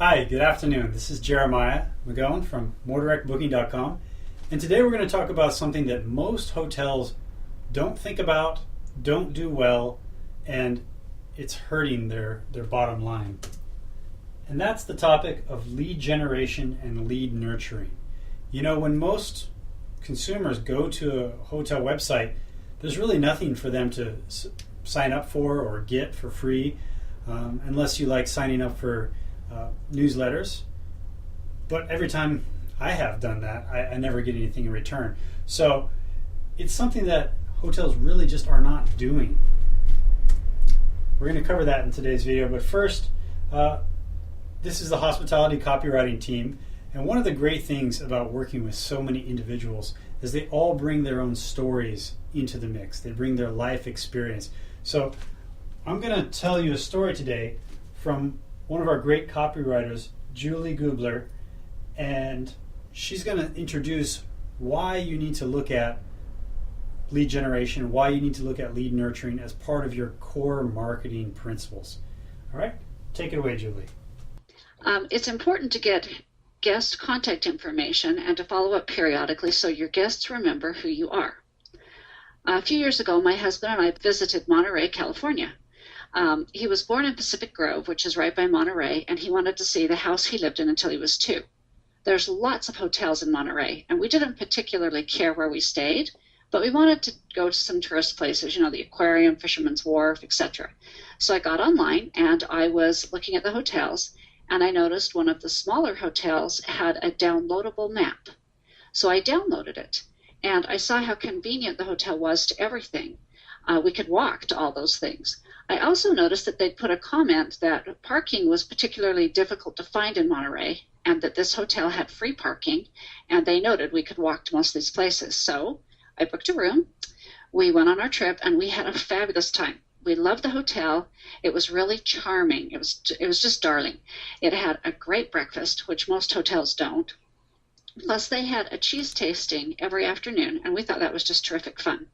Hi, good afternoon. This is Jeremiah McGowan from MoreDirectBooking.com, and today we're going to talk about something that most hotels don't think about, don't do well, and it's hurting their bottom line. And that's the topic of lead generation and lead nurturing. You know, when most consumers go to a hotel website, there's really nothing for them to sign up for or get for free, unless you like signing up for newsletters. But every time I have done that, I never get anything in return. So it's something that hotels really just are not doing. We're going to cover that in today's video, but first, this is the hospitality copywriting team, and one of the great things about working with so many individuals is they all bring their own stories into the mix. They bring their life experience. So I'm going to tell you a story today from one of our great copywriters, Julie Gubler, and she's going to introduce why you need to look at lead generation, why you need to look at lead nurturing as part of your core marketing principles. All right, take it away, Julie. It's important to get guest contact information and to follow up periodically so your guests remember who you are. A few years ago, my husband and I visited Monterey, California. He was born in Pacific Grove, which is right by Monterey, and he wanted to see the house he lived in until he was 2. There's lots of hotels in Monterey, and we didn't particularly care where we stayed, but we wanted to go to some tourist places, you know, the aquarium, Fisherman's Wharf, etc. So I got online and I was looking at the hotels, and I noticed one of the smaller hotels had a downloadable map. So I downloaded it, and I saw how convenient the hotel was to everything. We could walk to all those things. I also noticed that they'd put a comment that parking was particularly difficult to find in Monterey and that this hotel had free parking, and they noted we could walk to most of these places. So I booked a room, we went on our trip, and we had a fabulous time. We loved the hotel. It was really charming. It was just darling. It had a great breakfast, which most hotels don't. Plus they had a cheese tasting every afternoon, and we thought that was just terrific fun.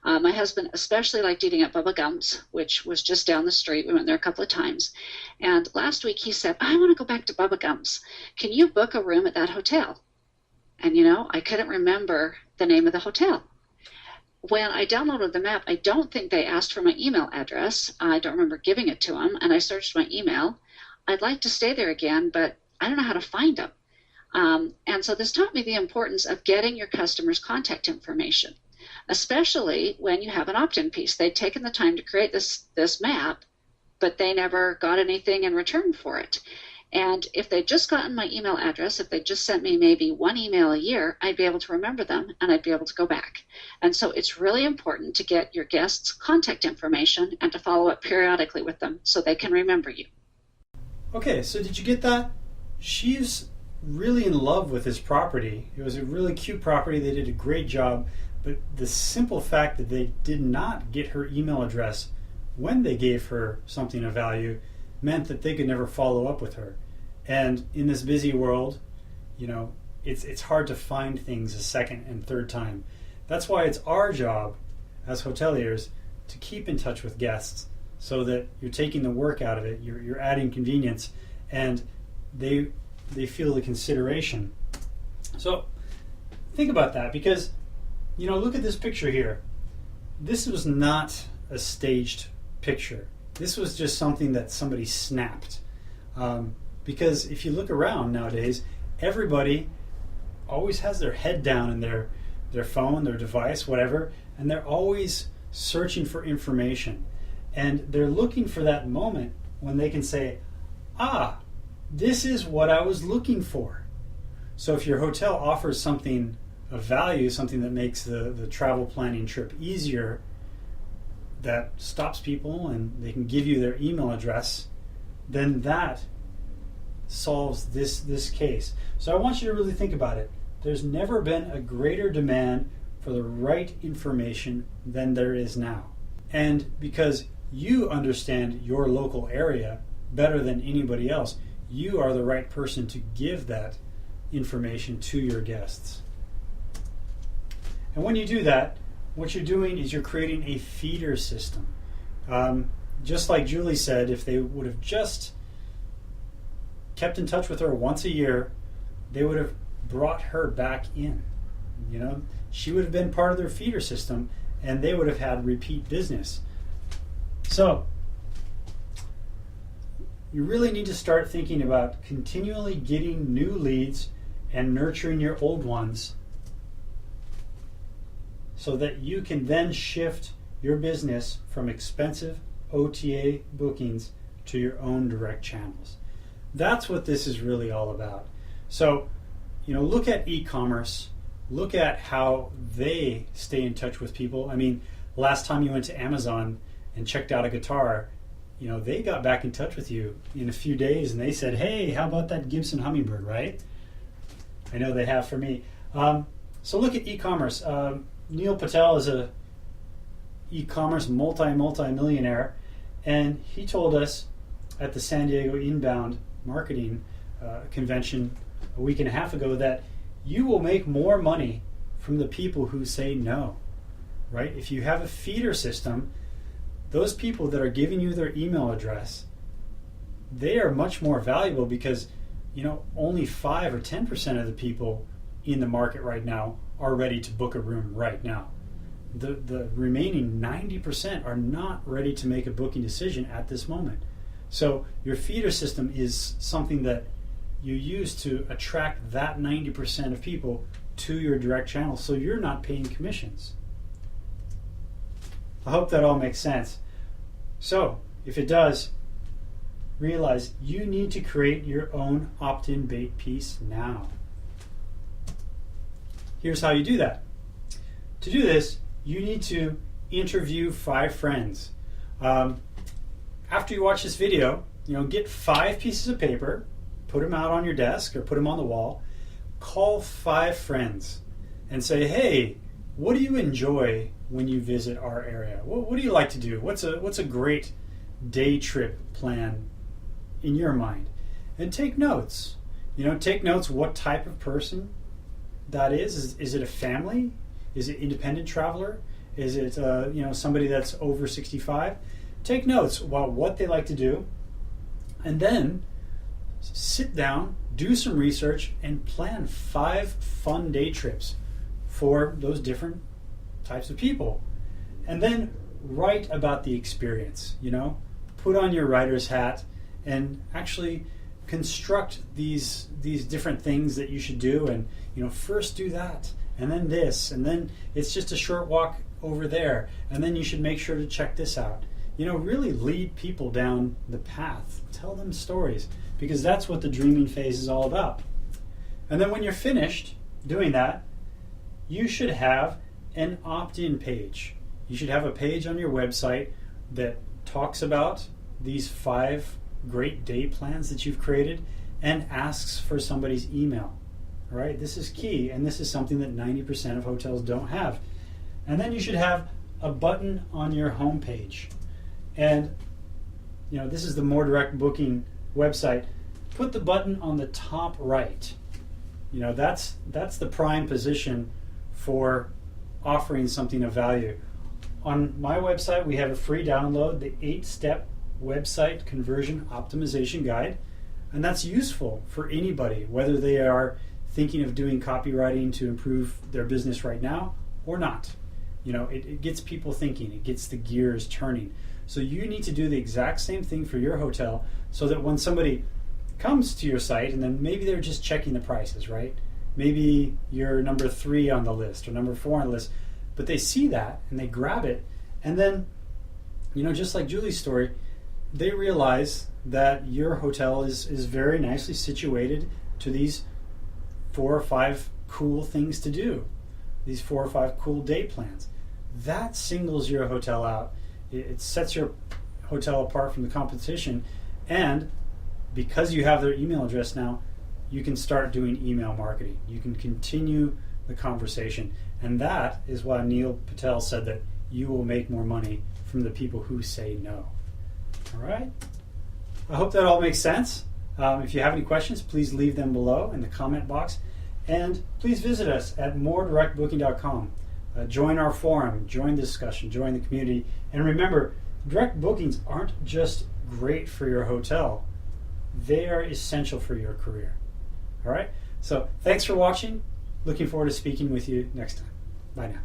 My husband especially liked eating at Bubba Gump's, which was just down the street. We went there a couple of times. And last week he said, I want to go back to Bubba Gump's. Can you book a room at that hotel? And you know, I couldn't remember the name of the hotel. When I downloaded the map, I don't think they asked for my email address. I don't remember giving it to them, and I searched my email. I'd like to stay there again, but I don't know how to find them. And so this taught me the importance of getting your customers' contact information, especially when you have an opt-in piece. They'd taken the time to create this map, but they never got anything in return for it. And if they'd just gotten my email address, if they just sent me maybe one email a year, I'd be able to remember them and I'd be able to go back. And so it's really important to get your guests' contact information and to follow up periodically with them so they can remember you. Okay, so did you get that? She's really in love with this property. It was a really cute property. They did a great job. But the simple fact that they did not get her email address when they gave her something of value meant that they could never follow up with her. And in this busy world, you know, it's hard to find things a second and third time. That's why it's our job as hoteliers to keep in touch with guests so that you're taking the work out of it, you're adding convenience, and they feel the consideration. So think about that, because you know, look at this picture here. This was not a staged picture. This was just something that somebody snapped. Because if you look around nowadays, everybody always has their head down in their phone, their device, whatever, and they're always searching for information. And they're looking for that moment when they can say, this is what I was looking for. So if your hotel offers something of value, something that makes the travel planning trip easier, that stops people and they can give you their email address, then that solves this case. So I want you to really think about it. There's never been a greater demand for the right information than there is now. And because you understand your local area better than anybody else, you are the right person to give that information to your guests. And when you do that, what you're doing is you're creating a feeder system. Just like Julie said, if they would have just kept in touch with her once a year, they would have brought her back in. She would have been part of their feeder system, and they would have had repeat business. So you really need to start thinking about continually getting new leads and nurturing your old ones so that you can then shift your business from expensive OTA bookings to your own direct channels. That's what this is really all about. So, look at e-commerce. Look at how they stay in touch with people. I mean, last time you went to Amazon and checked out a guitar, they got back in touch with you in a few days and they said, hey, how about that Gibson Hummingbird, right? I know they have for me. So look at e-commerce. Neil Patel is a e-commerce multi-millionaire, and he told us at the San Diego Inbound Marketing Convention a week and a half ago that you will make more money from the people who say no, right? If you have a feeder system, those people that are giving you their email address, they are much more valuable because only 5 or 10% of the people in the market right now are ready to book a room right now. The remaining 90% are not ready to make a booking decision at this moment. So your feeder system is something that you use to attract that 90% of people to your direct channel so you're not paying commissions. I hope that all makes sense. So if it does, realize you need to create your own opt-in bait piece now. Here's how you do that. To do this, you need to interview 5 friends. After you watch this video, get 5 pieces of paper, put them out on your desk or put them on the wall, call 5 friends and say, hey, what do you enjoy when you visit our area? What do you like to do? What's a great day trip plan in your mind? And take notes. Take notes what type of person that is. Is it a family? Is it independent traveler? Is it somebody that's over 65? Take notes about what they like to do, and then sit down, do some research, and plan 5 fun day trips for those different types of people. And then write about the experience. Put on your writer's hat and actually construct these different things that you should do, and first do that, and then this, and then it's just a short walk over there, and then you should make sure to check this out. Really lead people down the path. Tell them stories, because that's what the dreaming phase is all about. And then when you're finished doing that, you should have an opt-in page. You should have a page on your website that talks about these 5 great day plans that you've created and asks for somebody's email. All right, this is key, and this is something that 90% of hotels don't have. And then you should have a button on your homepage. And this is the More Direct Booking website. Put the button on the top right. That's the prime position for offering something of value. On my website, we have a free download, the 8-step website conversion optimization guide, and that's useful for anybody, whether they are thinking of doing copywriting to improve their business right now or not. It gets people thinking, it gets the gears turning. So you need to do the exact same thing for your hotel so that when somebody comes to your site, and then maybe they're just checking the prices, right? Maybe you're number 3 on the list or number 4 on the list, but they see that and they grab it, and then, just like Julie's story, they realize that your hotel is very nicely situated to these 4 or 5 cool things to do, these 4 or 5 cool day plans. That singles your hotel out. It sets your hotel apart from the competition, and because you have their email address now, you can start doing email marketing. You can continue the conversation, and that is why Neil Patel said that you will make more money from the people who say no. All right? I hope that all makes sense. If you have any questions, please leave them below in the comment box, and please visit us at moredirectbooking.com. Join our forum, join the discussion, join the community, and remember, direct bookings aren't just great for your hotel. They are essential for your career. All right? So thanks for watching. Looking forward to speaking with you next time. Bye now.